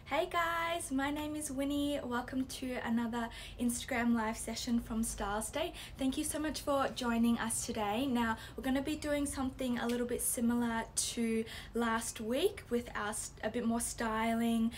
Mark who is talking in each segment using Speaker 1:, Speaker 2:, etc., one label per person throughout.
Speaker 1: Hey guys, my name is Winnie. Welcome to another Instagram live session from Styles Day. Thank you so much for joining us today. Now, we're going to be doing something a little bit similar to last week with a bit more styling.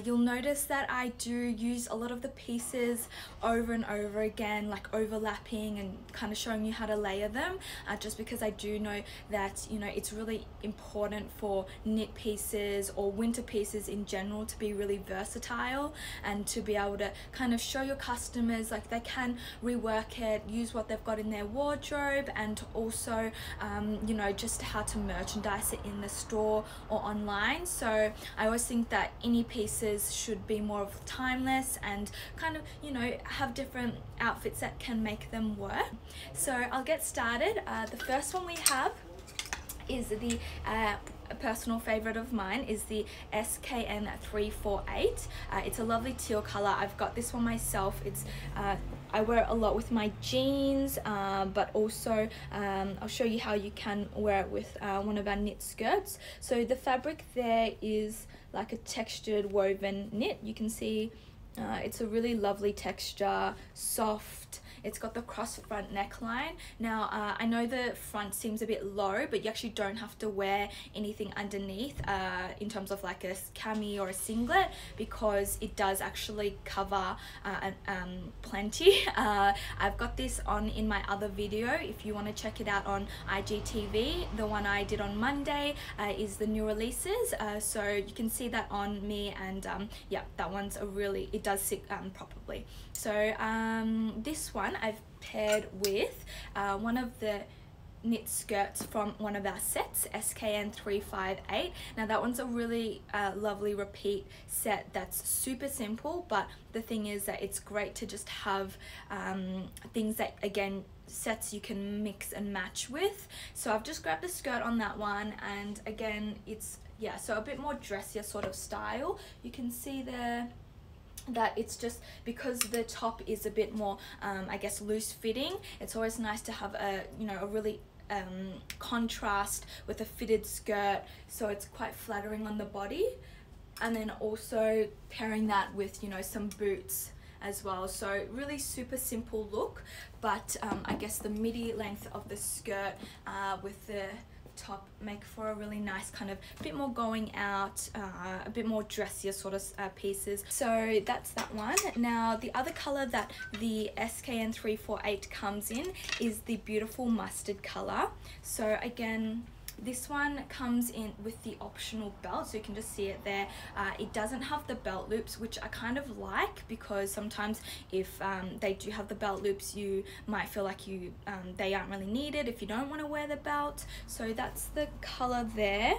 Speaker 1: You'll notice that I do use a lot of the pieces over and over again, like overlapping and kind of showing you how to layer them, just because I do know that, it's really important for knit pieces or winter pieces in general to be really versatile and to be able to kind of show your customers like they can rework it, use what they've got in their wardrobe, and also just how to merchandise it in the store or online. So I always think that any pieces should be more of timeless and kind of have different outfits that can make them work. So I'll get started. The first one we have is the a personal favorite of mine is the SKN 348. It's a lovely teal color. I've got this one myself. It's I wear it a lot with my jeans, but also I'll show you how you can wear it with one of our knit skirts. So the fabric there is like a textured woven knit. You can see it's a really lovely texture, soft. It's got the cross front neckline. Now, I know the front seems a bit low, but you actually don't have to wear anything underneath in terms of like a cami or a singlet, because it does actually cover plenty. I've got this on in my other video. If you want to check it out on IGTV, the one I did on Monday is the new releases. So you can see that on me, and yeah, that one's it does sit properly. So this one I've paired with one of the knit skirts from one of our sets, SKN 358. Now that one's a really lovely repeat set that's super simple, but the thing is that it's great to just have things that, again, sets you can mix and match with. So I've just grabbed the skirt on that one, and again, it's so a bit more dressier sort of style. You can see there that it's just because the top is a bit more I guess loose fitting. It's always nice to have a really contrast with a fitted skirt, so it's quite flattering on the body, and then also pairing that with some boots as well. So really super simple look, but I guess the midi length of the skirt with the top make for a really nice kind of bit more going out, a bit more dressier sort of pieces. So that's that one. Now the other color that the SKN 348 comes in is the beautiful mustard color. So again, this one comes in with the optional belt, so you can just see it there. It doesn't have the belt loops, which I kind of like, because sometimes if they do have the belt loops, you might feel like they aren't really needed if you don't want to wear the belt. So that's the color there.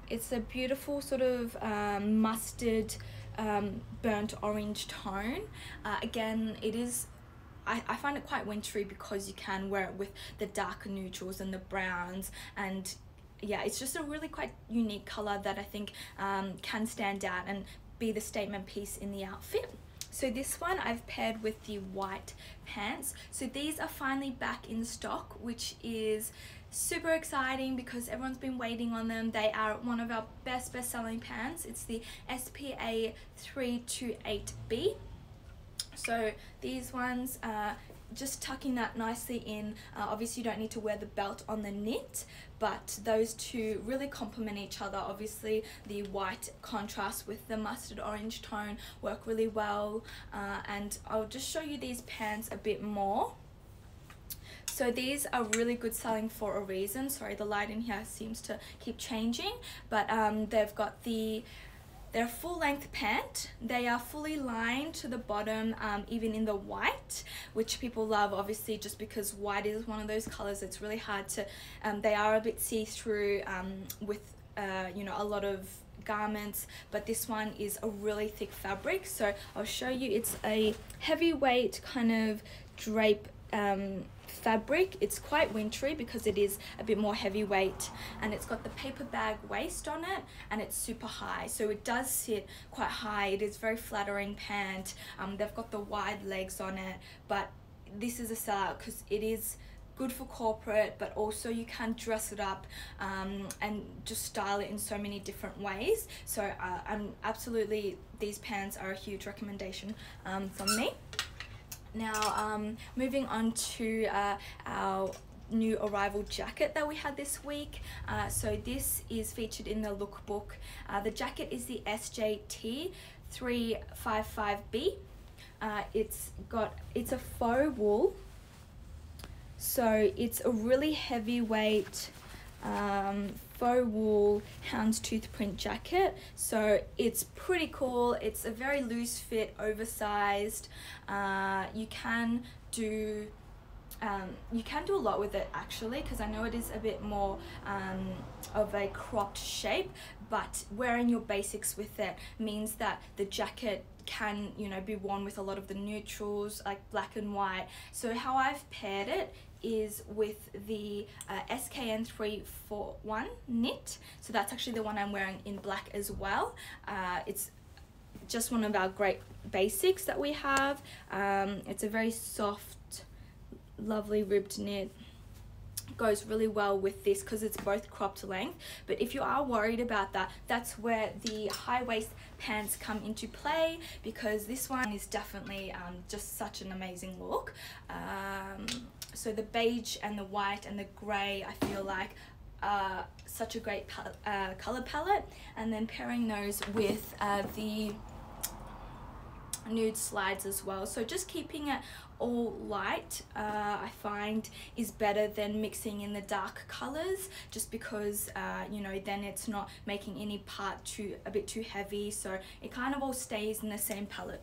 Speaker 1: It's a beautiful sort of mustard burnt orange tone. Again, it is I find it quite wintry because you can wear it with the darker neutrals and the browns, and yeah, it's just a really quite unique color that I think can stand out and be the statement piece in the outfit. So this one I've paired with the white pants. So these are finally back in stock, which is super exciting because everyone's been waiting on them. They are one of our best-selling pants. It's the SPA 328B. So these ones, just tucking that nicely in. Obviously you don't need to wear the belt on the knit, but those two really complement each other. Obviously the white contrast with the mustard orange tone work really well, and I'll just show you these pants a bit more. So these are really good selling for a reason. Sorry, the light in here seems to keep changing, but they've got they're a full-length pant. They are fully lined to the bottom, even in the white, which people love, obviously, just because white is one of those colors it's really hard to, they are a bit see-through with, a lot of garments, but this one is a really thick fabric. So I'll show you, it's a heavyweight kind of drape fabric. It's quite wintry because it is a bit more heavyweight, and it's got the paper bag waist on it, and it's super high, so it does sit quite high. It is very flattering pant. They've got the wide legs on it, but this is a sellout because it is good for corporate, but also you can dress it up and just style it in so many different ways. So I'm absolutely, these pants are a huge recommendation from me. Now moving on to our new arrival jacket that we had this week. So this is featured in the lookbook. The jacket is the SJT 355B. It's a faux wool, so it's a really heavyweight faux wool houndstooth print jacket. So it's pretty cool. It's a very loose fit, oversized. You can do a lot with it actually, because I know it is a bit more of a cropped shape, but wearing your basics with it means that the jacket can, you know, be worn with a lot of the neutrals like black and white. So how I've paired it is with the SKN 341 knit. So that's actually the one I'm wearing in black as well. It's just one of our great basics that we have. It's a very soft, lovely ribbed knit. Goes really well with this because it's both cropped length. But if you are worried about that, that's where the high waist pants come into play, because this one is definitely just such an amazing look. So the beige and the white and the grey, I feel like such a great color palette, and then pairing those with the nude slides as well. So just keeping it all light I find is better than mixing in the dark colors, just because you know, then it's not making any part a bit too heavy, so it kind of all stays in the same palette.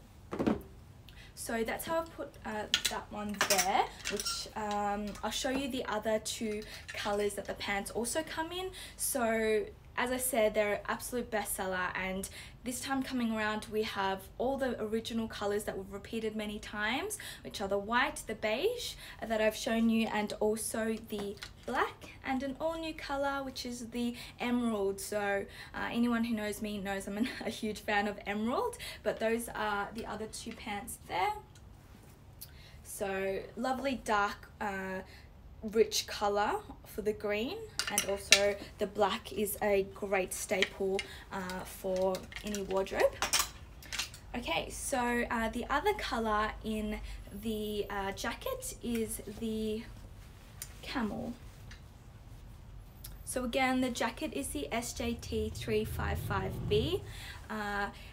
Speaker 1: So that's how I've put that one there, which I'll show you the other two colors that the pants also come in. So as I said, they're an absolute bestseller, and this time coming around we have all the original colors that we've repeated many times, which are the white, the beige that I've shown you, and also the black, and an all new color which is the emerald. So anyone who knows me knows I'm a huge fan of emerald, but those are the other two pants there. So lovely dark rich color for the green, and also the black is a great staple for any wardrobe. Okay, so the other color in the jacket is the camel. So again, the jacket is the SJT 355B.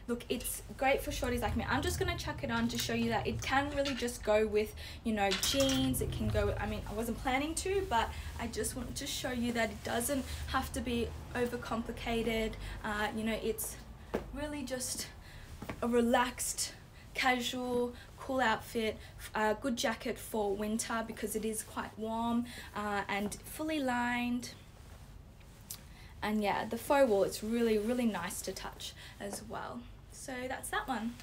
Speaker 1: Look, it's great for shorties like me. I'm just gonna chuck it on to show you that it can really just go with, you know, jeans. It can go, I mean, I wasn't planning to, but I just want to show you that it doesn't have to be overcomplicated. You know, it's really just a relaxed, casual, cool outfit, good jacket for winter because it is quite warm, and fully lined. And yeah, the faux wool, it's really, really nice to touch as well. So that's that one.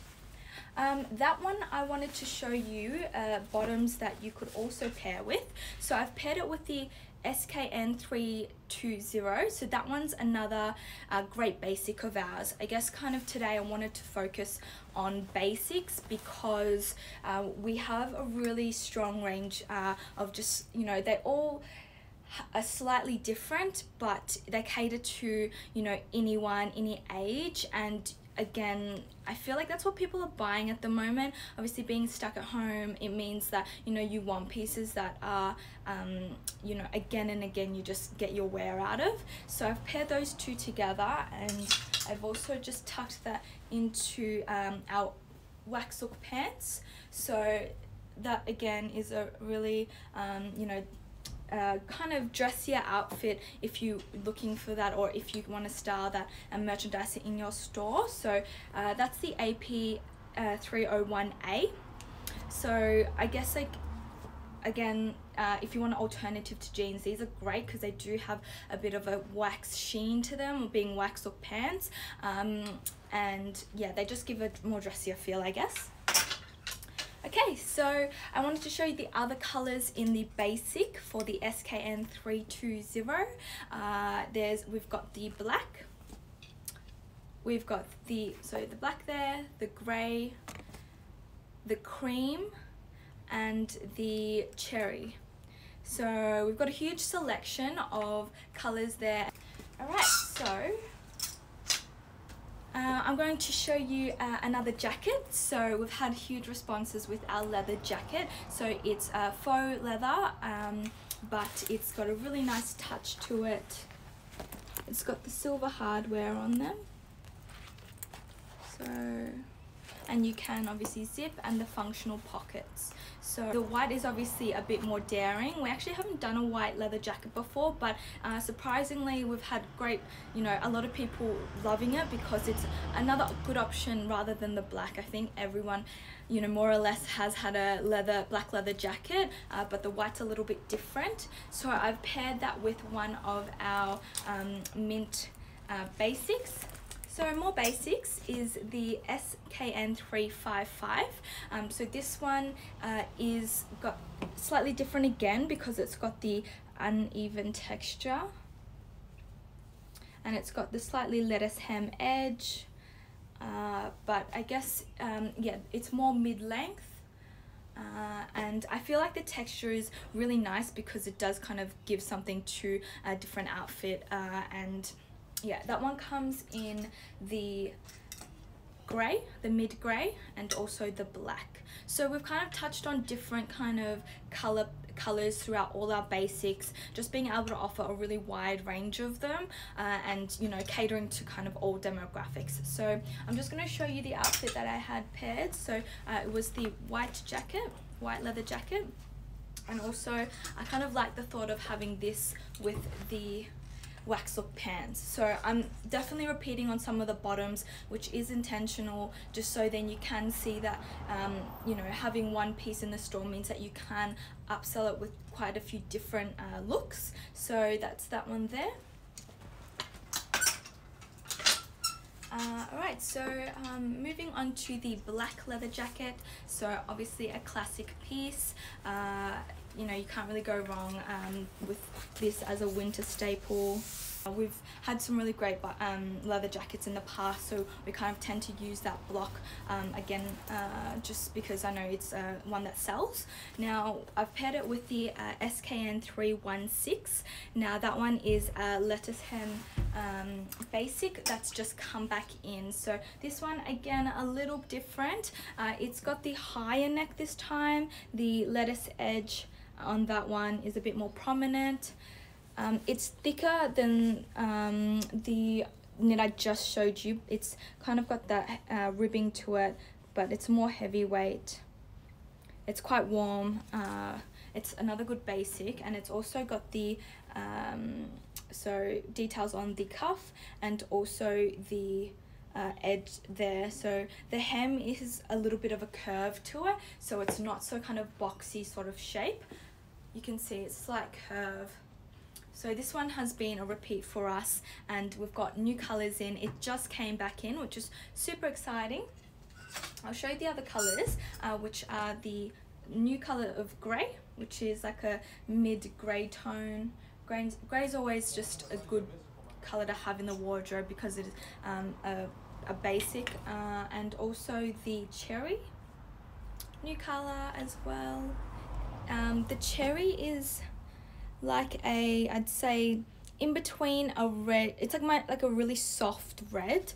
Speaker 1: That one I wanted to show you bottoms that you could also pair with. So I've paired it with the SKN 320. So that one's another great basic of ours. I guess kind of today I wanted to focus on basics because we have a really strong range of just, you know, they all are slightly different, but they cater to, you know, anyone, any age. And again, I feel like that's what people are buying at the moment. Obviously being stuck at home, it means that, you know, you want pieces that are you know, again and again you just get your wear out of. So I've paired those two together, and I've also just tucked that into our wax look pants. So that again is a really you know, kind of dressier outfit if you're looking for that, or if you want to style that and merchandise it in your store. So that's the AP 301A. So I guess, like, again, if you want an alternative to jeans, these are great because they do have a bit of a wax sheen to them, being wax look pants, and yeah, they just give a more dressier feel, I guess. Okay, so I wanted to show you the other colors in the basic for the SKN 320. We've got the black, we've got the black there, the grey, the cream, and the cherry. So we've got a huge selection of colors there. Alright, so I'm going to show you another jacket. So we've had huge responses with our leather jacket. So it's faux leather, but it's got a really nice touch to it. It's got the silver hardware on them. So, and you can obviously zip, and the functional pockets. So the white is obviously a bit more daring. We actually haven't done a white leather jacket before, but surprisingly we've had great, a lot of people loving it because it's another good option rather than the black. I think everyone, more or less has had a black leather jacket, but the white's a little bit different. So I've paired that with one of our mint basics. So more basics is the SKN 355. So this one is got slightly different again because it's got the uneven texture, and it's got the slightly lettuce hem edge, but I guess yeah, it's more mid-length, and I feel like the texture is really nice because it does kind of give something to a different outfit, and yeah, that one comes in the grey, the mid grey, and also the black. So we've kind of touched on different kind of colors throughout all our basics, just being able to offer a really wide range of them, and catering to kind of all demographics. So I'm just going to show you the outfit that I had paired. So it was the white leather jacket, and also I kind of like the thought of having this with the wax look pants. So I'm definitely repeating on some of the bottoms, which is intentional, just so then you can see that having one piece in the store means that you can upsell it with quite a few different looks. So that's that one there. Alright, so moving on to the black leather jacket. So obviously a classic piece. You can't really go wrong with this as a winter staple. We've had some really great leather jackets in the past, so we kind of tend to use that block again, just because I know it's one that sells. Now I've paired it with the SKN 316. Now that one is a lettuce hem basic that's just come back in. So this one again a little different. It's got the higher neck this time. The lettuce edge on that one is a bit more prominent. It's thicker than the knit I just showed you. It's kind of got that ribbing to it, but it's more heavyweight. It's quite warm. It's another good basic, and it's also got the details on the cuff and also the edge there. So the hem is a little bit of a curve to it, so it's not so kind of boxy sort of shape. You can see it's slight curve. So this one has been a repeat for us, and we've got new colors in. It just came back in, which is super exciting. I'll show you the other colors, which are the new color of grey, which is like a mid grey tone. Grey is always just a good color to have in the wardrobe because it is a basic, and also the cherry, new color as well. The cherry is like I'd say in between a red. It's like a really soft red.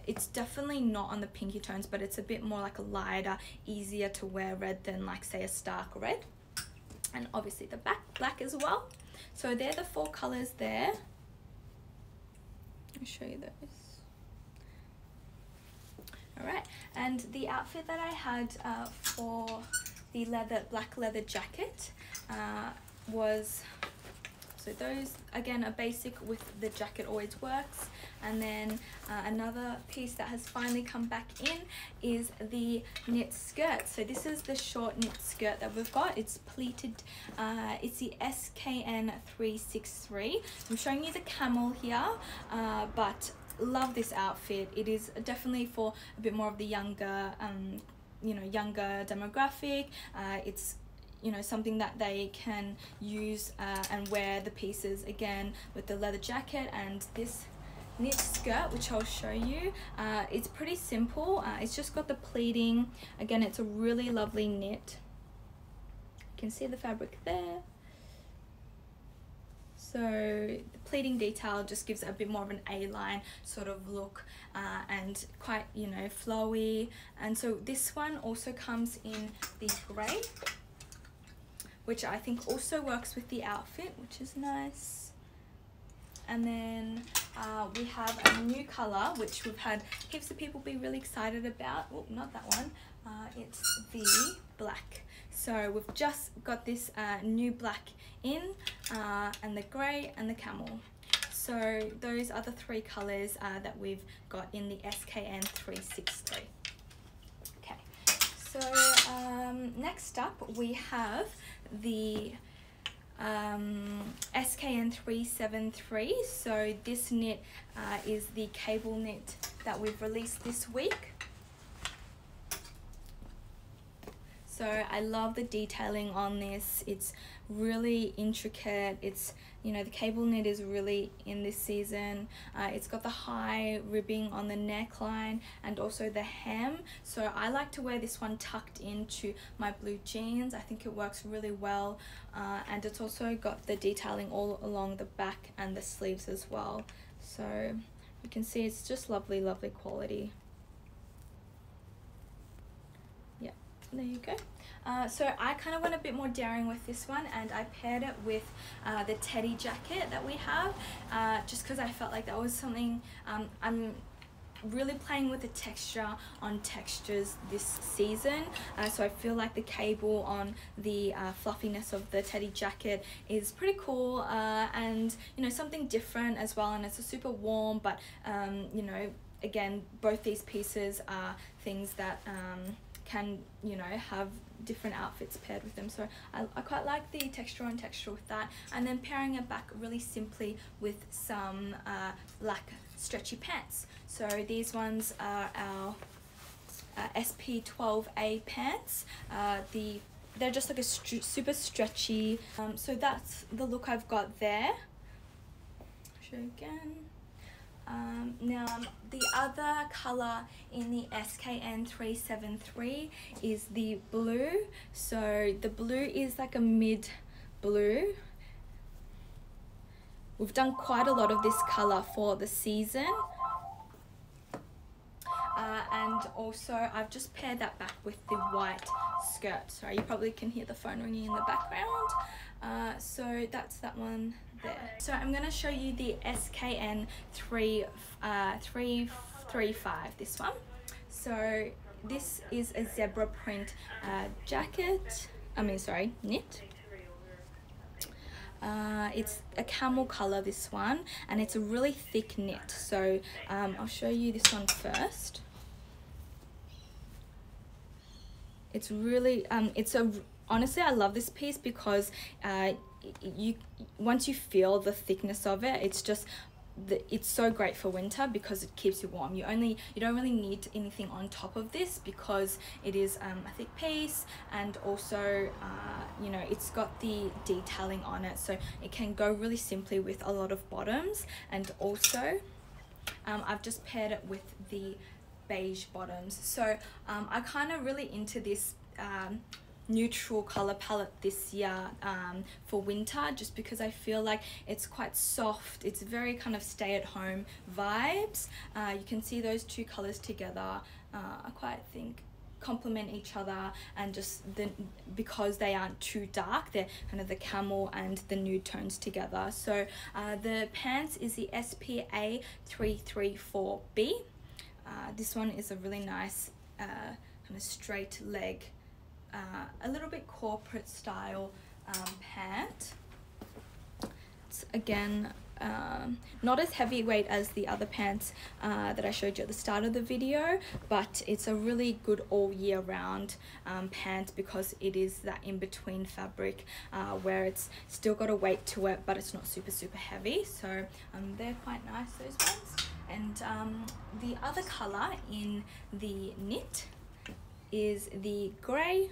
Speaker 1: It's definitely not on the pinky tones, but it's a bit more like a lighter, easier to wear red than like say a stark red. And obviously the black as well. So they're the 4 colors there. I'll show you those. Alright, and the outfit that I had for the black leather jacket was, so those again a basic with the jacket always works, and then another piece that has finally come back in is the knit skirt. So this is the short knit skirt that we've got. It's pleated. It's the SKN 363. I'm showing you the camel here, but love this outfit. It is definitely for a bit more of the younger younger demographic. It's something that they can use and wear the pieces again with the leather jacket and this knit skirt, which I'll show you. It's pretty simple. It's just got the pleating. Again, it's a really lovely knit. You can see the fabric there. So the pleating detail just gives it a bit more of an A-line sort of look, and quite, you know, flowy. And so this one also comes in the grey, which I think also works with the outfit, which is nice. And then we have a new colour, which we've had heaps of people be really excited about. Oh, not that one. It's the black. So we've just got this new black in, and the grey and the camel. So those are the three colours that we've got in the SKN 363. Okay, so next up we have the SKN 373. So this knit is the cable knit that we've released this week. So I love the detailing on this. It's really intricate. It's, you know, the cable knit is really in this season. It's got the high ribbing on the neckline and also the hem. So I like to wear this one tucked into my blue jeans. I think it works really well. And it's also got the detailing all along the back and the sleeves as well. So you can see it's just lovely, lovely quality. There you go. So I kind of went a bit more daring with this one, and I paired it with the teddy jacket that we have, just because I felt like that was something I'm really playing with the texture on textures this season. So I feel like the cable on the fluffiness of the teddy jacket is pretty cool, and, you know, something different as well. And it's a super warm, but you know, again, both these pieces are things that can, you know, have different outfits paired with them. So I quite like the texture on texture with that, and then pairing it back really simply with some black stretchy pants. So these ones are our SP12A pants. They're just like a super stretchy, so that's the look I've got there. Show again. Now the other colour in the SKN 373 is the blue. So the blue is like a mid blue. We've done quite a lot of this colour for the season. And also I've just paired that back with the white skirt. Sorry, you probably can hear the phone ringing in the background. So that's that one there. So I'm going to show you the SKN 335, this one. So this is a zebra print jacket, knit. It's a camel color, this one, and it's a really thick knit. So I'll show you this one first. It's really honestly, I love this piece because once you feel the thickness of it, it's just it's so great for winter because it keeps you warm. You don't really need anything on top of this because it is a thick piece, and also you know, it's got the detailing on it, so it can go really simply with a lot of bottoms. And also I've just paired it with the beige bottoms. So I kind of really into this neutral color palette this year for winter, just because I feel like it's quite soft. It's very kind of stay-at-home vibes. You can see those two colors together. I quite think complement each other, and just because they aren't too dark, they're kind of the camel and the nude tones together. So the pants is the SPA 334B. This one is a really nice kind of straight leg, a little bit corporate style pant. It's again not as heavyweight as the other pants that I showed you at the start of the video, but it's a really good all year round pant because it is that in-between fabric where it's still got a weight to it, but it's not super heavy. So they're quite nice, those ones. And the other color in the knit is the grey.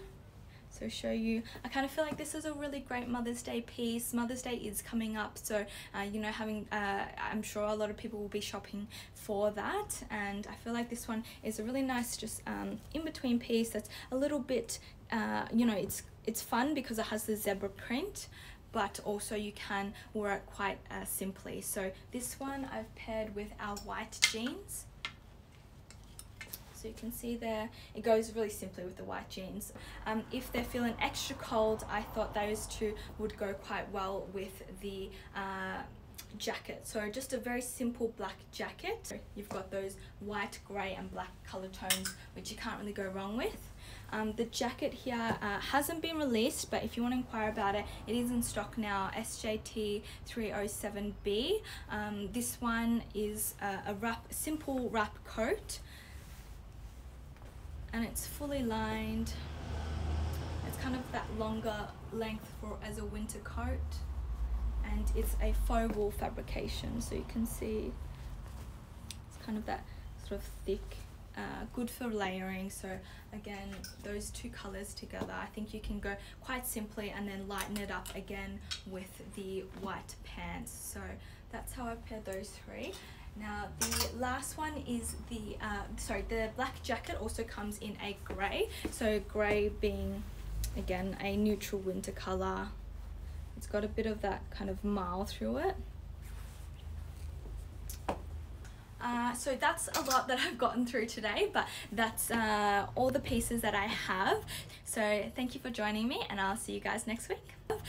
Speaker 1: So show you, I kind of feel like this is a really great Mother's Day piece. Mother's Day is coming up, so you know, I'm sure a lot of people will be shopping for that, and I feel like this one is a really nice just in-between piece that's a little bit you know, it's fun because it has the zebra print, but also you can wear it quite simply. So this one I've paired with our white jeans. So you can see there, it goes really simply with the white jeans. If they're feeling extra cold, I thought those two would go quite well with the jacket. So just a very simple black jacket. So you've got those white, grey and black colour tones, which you can't really go wrong with. The jacket here hasn't been released, but if you want to inquire about it, it is in stock now, SJT 307B. This one is a simple wrap coat, and it's fully lined. It's kind of that longer length as a winter coat, and it's a faux wool fabrication, so you can see it's kind of that sort of thick, good for layering. So again, those two colors together, I think you can go quite simply and then lighten it up again with the white pants. So that's how I've paired those three. Now the last one is the black jacket also comes in a grey. So grey being, again, a neutral winter colour. It's got a bit of that kind of marl through it. So that's a lot that I've gotten through today, but that's all the pieces that I have. So thank you for joining me, and I'll see you guys next week.